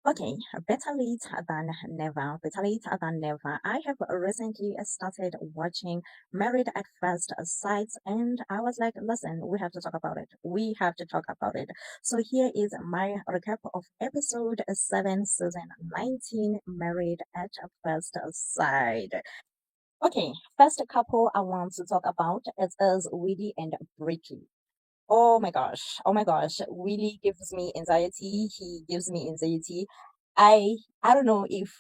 Okay, better late than never. Better late than never. I have recently started watching Married at First Sight, and I was like, listen, we have to talk about it. We have to talk about it. So here is my recap of episode 7, season 19, Married at First Sight. Okay, first couple I want to talk about is Willie and Brittany. Oh my gosh. Oh my gosh. Really gives me anxiety. He gives me anxiety. I don't know if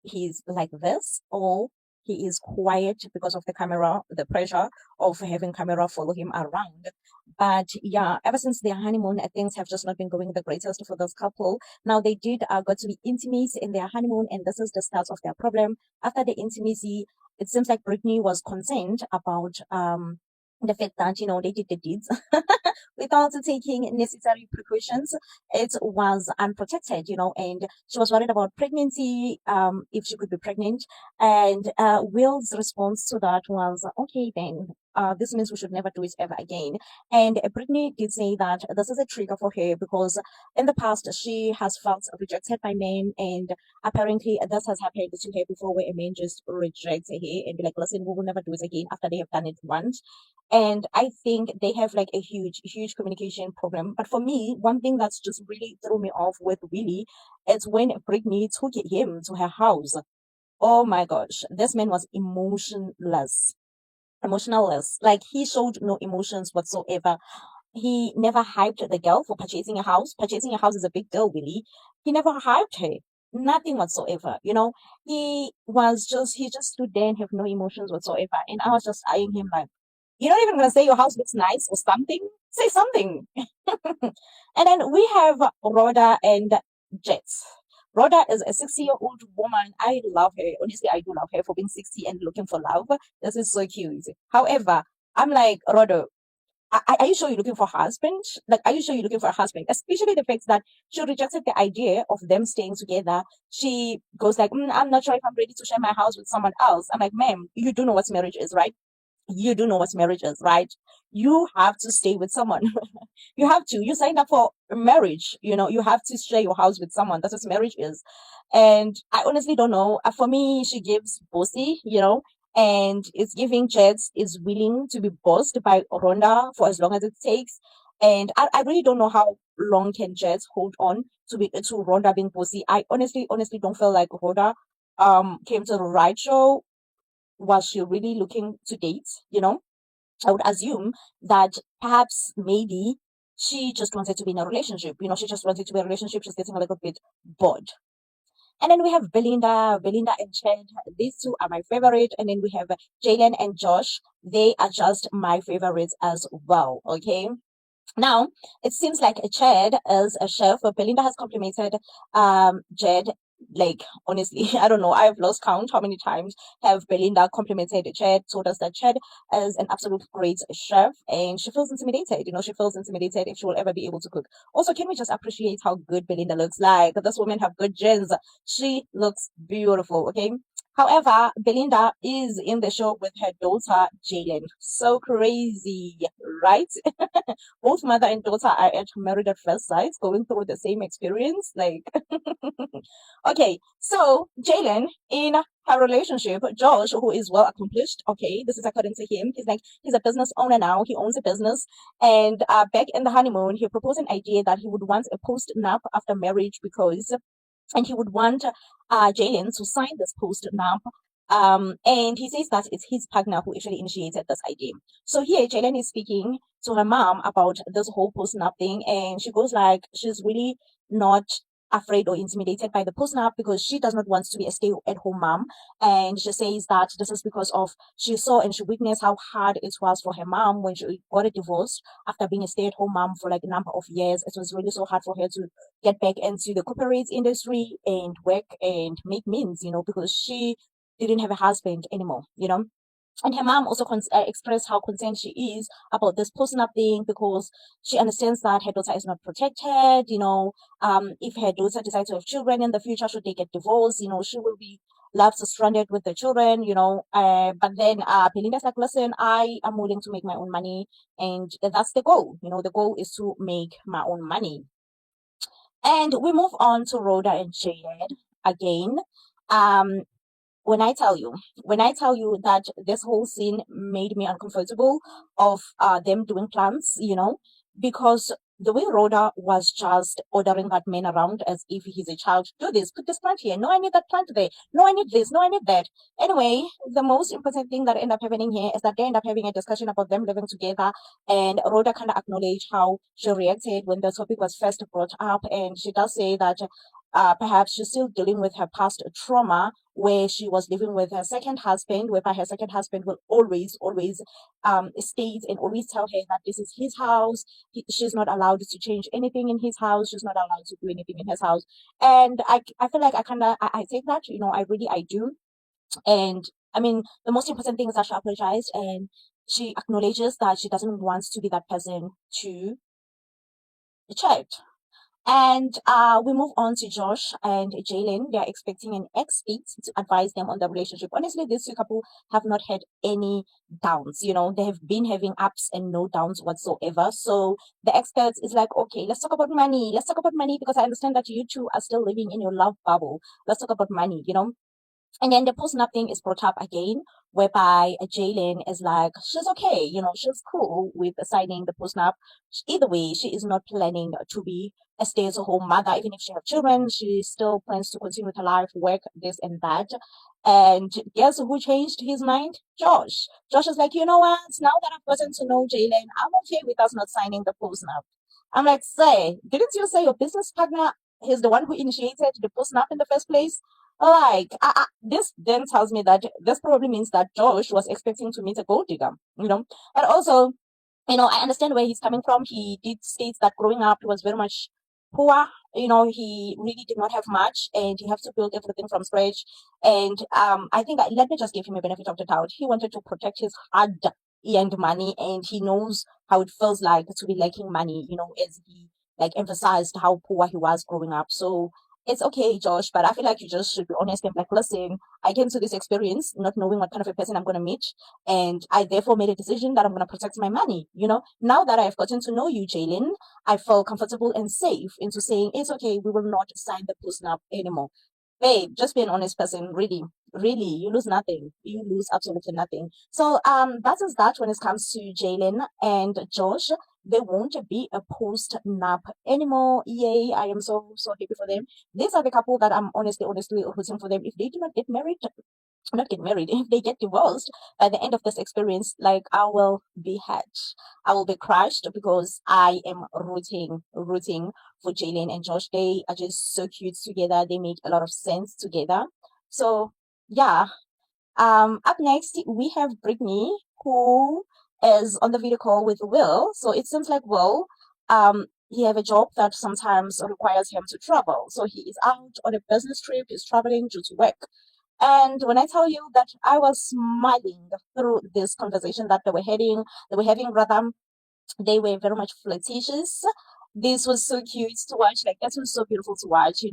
he's like this or he is quiet because of the camera, the pressure of having camera follow him around. But yeah, ever since their honeymoon, things have just not been going the greatest for this couple. Now they did got to be intimate in their honeymoon, and this is the start of their problem. After the intimacy, it seems like Brittany was concerned about the fact that they did the deeds without taking necessary precautions. It was unprotected, and she was worried about pregnancy, if she could be pregnant. And Will's response to that was, okay, then. This means we should never do it ever again. And Brittany did say that this is a trigger for her because in the past she has felt rejected by men, and apparently this has happened to her before, where a man just rejects her and be like, "Listen, we will never do it again," after they have done it once. And I think they have like a huge communication problem. But for me, one thing that's just really threw me off with Willie is when Brittany took him to her house. Oh my gosh, this man was emotionless. Like he showed no emotions whatsoever. He never hyped the girl for purchasing a house. Purchasing a house is a big deal, Willie. He never hyped her. Nothing whatsoever. He just stood there and have no emotions whatsoever. And I was just eyeing him like, you're not even gonna say your house looks nice or something. Say something. And then we have Rhoda and Jets. Rhoda is a 60-year-old woman. I love her. Honestly, I do love her for being 60 and looking for love. This is so cute. However, I'm like, Rhoda, are you sure you're looking for a husband? Like, are you sure you're looking for a husband? Especially the fact that she rejected the idea of them staying together. She goes like, I'm not sure if I'm ready to share my house with someone else. I'm like, ma'am, you do know what marriage is, right? You do know what marriage is, right? You have to stay with someone. You have to. You signed up for marriage. You have to share your house with someone. That's what marriage is. And I honestly don't know. For me, she gives bossy, and it's giving Jets is willing to be bossed by Rhonda for as long as it takes. And I really don't know how long can Jets hold on to Rhonda being bossy. I honestly don't feel like Rhonda came to the right show. Was she really looking to date? I would assume that perhaps maybe she just wanted to be in a relationship. She just wanted to be in a relationship. She's getting a little bit bored. And then we have Belinda and Chad. These two are my favorite. And then we have Jalen and Josh. They are just my favorites as well. Okay. Now, it seems like Chad is a chef, but Belinda has complimented Jed. Like, honestly, I don't know. I've lost count how many times have Belinda complimented Chad, told us that Chad is an absolute great chef, and she feels intimidated. She feels intimidated if she will ever be able to cook. Also, can we just appreciate how good Belinda looks like? This woman have good genes. She looks beautiful, okay? However, Belinda is in the show with her daughter, Jalen. So crazy, right? Both mother and daughter are at married at first sight, going through the same experience. Like, okay, so Jalen in her relationship, Josh, who is well accomplished, okay, this is according to him. He's a business owner now. He owns a business, and back in the honeymoon, he proposed an idea that he would want a post nap after marriage and he would want Jalen to sign this post nap. And he says that it's his partner who actually initiated this idea. So here, Jalen is speaking to her mom about this whole post nap thing, and she goes like, she's really not afraid or intimidated by the post nap because she does not want to be a stay-at-home mom. And she says that this is because of she saw and she witnessed how hard it was for her mom when she got a divorce after being a stay-at-home mom for like a number of years. It was really so hard for her to get back into the corporate industry and work and make means, because she didn't have a husband anymore. And her mom also expressed how concerned she is about this posting up thing because she understands that her daughter is not protected. If her daughter decides to have children in the future, should they get divorced, she will be left stranded with the children. But then Belinda's like, listen, I am willing to make my own money, and that's the goal. The goal is to make my own money. And we move on to Rhoda and Jade again. Um, when I tell you, that this whole scene made me uncomfortable of them doing plans, because the way Rhoda was just ordering that man around as if he's a child. Do this, put this plant here. No, I need that plant there. No, I need this. No, I need that. Anyway, the most important thing that ended up happening here is that they end up having a discussion about them living together. And Rhoda kind of acknowledged how she reacted when the topic was first brought up. And she does say that perhaps she's still dealing with her past trauma where she was living with her second husband, whereby her second husband will always state and always tell her that this is his house. She's not allowed to change anything in his house. She's not allowed to do anything in his house. And I feel like I take that, I do. And I mean, the most important thing is that she apologized and she acknowledges that she doesn't want to be that person to the church. And we move on to Josh and Jalen. They are expecting an expert to advise them on the relationship. Honestly, these two couple have not had any downs. They have been having ups and no downs whatsoever. So the expert is like, okay, let's talk about money. Let's talk about money because I understand that you two are still living in your love bubble. Let's talk about money. And then the post-nap thing is brought up again, whereby Jalen is like, she's okay, she's cool with signing the post-nap. Either way, she is not planning to be a stay-at-home mother. Even if she has children, she still plans to continue with her life, work, this and that. And guess who changed his mind? Josh. Josh is like, you know what? Now that I've gotten to know Jalen, I'm okay with us not signing the post-nap. I'm like, say, didn't you say your business partner is the one who initiated the post-nap in the first place? Like, this then tells me that this probably means that Josh was expecting to meet a gold digger. But also, I understand where he's coming from. He did state that growing up, he was very much poor. He really did not have much, and he has to build everything from scratch. And I think let me just give him a benefit of the doubt. He wanted to protect his hard-earned money, and he knows how it feels like to be lacking money. As he like emphasized how poor he was growing up. So it's okay, Josh, but I feel like you just should be honest and like, listen, I came to this experience not knowing what kind of a person I'm going to meet. And I therefore made a decision that I'm going to protect my money. Now that I have gotten to know you, Jalen, I feel comfortable and safe into saying, it's okay, we will not sign the post-nap anymore. Babe, just be an honest person, really, really, you lose nothing. You lose absolutely nothing. So that is that when it comes to Jalen and Josh. There won't be a post nap anymore. Yay, I am so happy for them. These are the couple that I'm honestly rooting for them. If they do not get married, not get married, if they get divorced by the end of this experience, like I will be hatched. I will be crushed because I am rooting for Jalen and Josh. They are just so cute together. They make a lot of sense together. So yeah. Up next we have Brittany, who is on the video call with Will. So it seems like Will, he have a job that sometimes requires him to travel. So he is out on a business trip. He's traveling due to work. And when I tell you that I was smiling through this conversation that they were having rather, they were very much flirtatious. This was so cute to watch. Like that was so beautiful to watch. And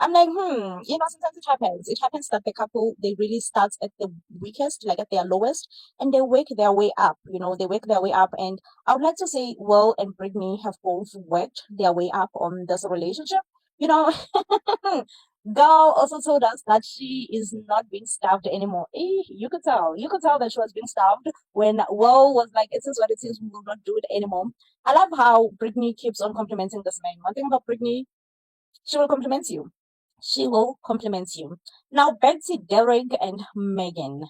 I'm like, sometimes it happens. It happens that the couple they really start at the weakest, like at their lowest, and they work their way up. They work their way up. And I would like to say, Will and Brittany have both worked their way up on this relationship. You know, Girl also told us that she is not being starved anymore. You could tell. You could tell that she was being starved when Will was like, it is what it is, we will not do it anymore. I love how Brittany keeps on complimenting this man. One thing about Brittany, she will compliment you. She will compliment you. Now, Betsy, Derek, and Megan,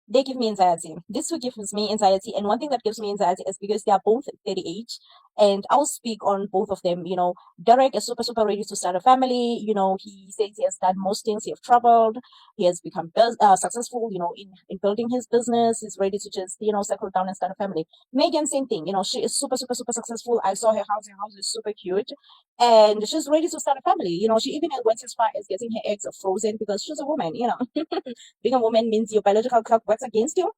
they give me anxiety. This two gives me anxiety. And one thing that gives me anxiety is because they are both 38. And I'll speak on both of them. Derek is super, super ready to start a family. He says he has done most things. He has traveled. He has become successful, in building his business. He's ready to just, settle down and start a family. Megan, same thing. She is super, super, super successful. I saw her house. Her house is super cute. And she's ready to start a family. She even went as far as getting her eggs frozen because she's a woman. Being a woman means your biological clock works against you.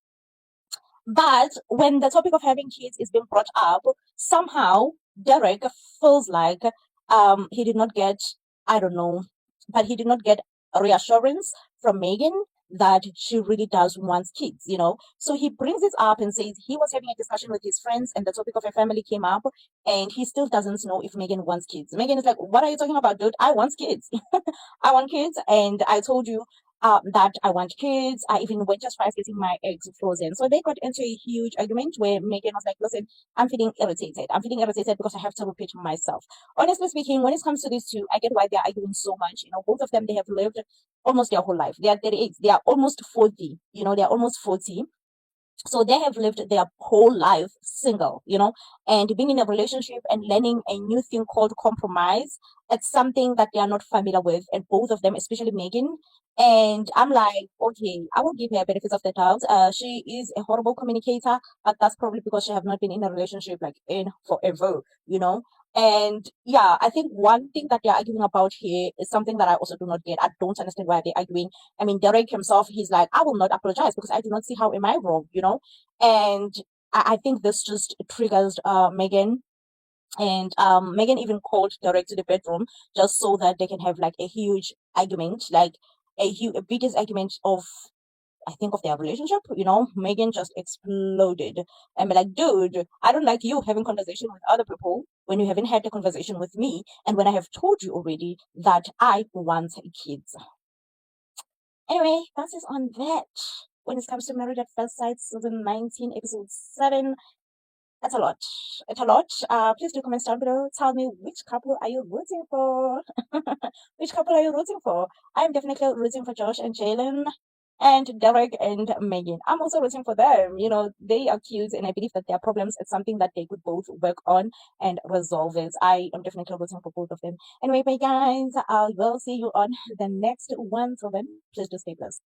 But when the topic of having kids is being brought up, somehow Derek feels like he did not get, I don't know, but he did not get reassurance from Megan that she really does want kids, you know. So he brings it up and says he was having a discussion with his friends and the topic of a family came up, and he still doesn't know if Megan wants kids. Megan is like, "What are you talking about, dude? I want kids. I want kids, and I told you that I want kids. I even went as far as getting my eggs frozen." So they got into a huge argument where Megan was like, "Listen, I'm feeling irritated. I'm feeling irritated because I have to repeat myself." Honestly speaking, when it comes to these two, I get why they're arguing so much. You know, both of them, they have lived almost their whole life. They are 38. They are almost 40. You know, they are almost 40. So they have lived their whole life single, you know, and being in a relationship and learning a new thing called compromise. It's something that they are not familiar with, and both of them, especially Megan. And I'm like, okay, I will give her benefits of the doubt. She is a horrible communicator, but that's probably because she have not been in a relationship like in forever, you know. And yeah, I think one thing that they're arguing about here is something that I also do not get. I don't understand why they're arguing. I mean, Derek himself, he's like, I will not apologize because I do not see how am I wrong, you know? And I think this just triggers Megan. And Megan even called Derek to the bedroom just so that they can have like a huge argument, like a biggest argument of, I think, of their relationship. You know, Megan just exploded and be like, dude, I don't like you having conversation with other people when you haven't had a conversation with me, and when I have told you already that I want kids. Anyway, that is on that. When it comes to Married at First Sight, season 19, episode 7, that's a lot. It's a lot. Please do comment down below. Tell me, which couple are you rooting for? Which couple are you rooting for? I'm definitely rooting for Josh and Jalen and Derek and Megan. I'm also rooting for them. You know, they are cute, and I believe that their problems is something that they could both work on and resolve it. I am definitely rooting for both of them. Anyway, bye guys. I will see you on the next one. So then, please do stay blessed.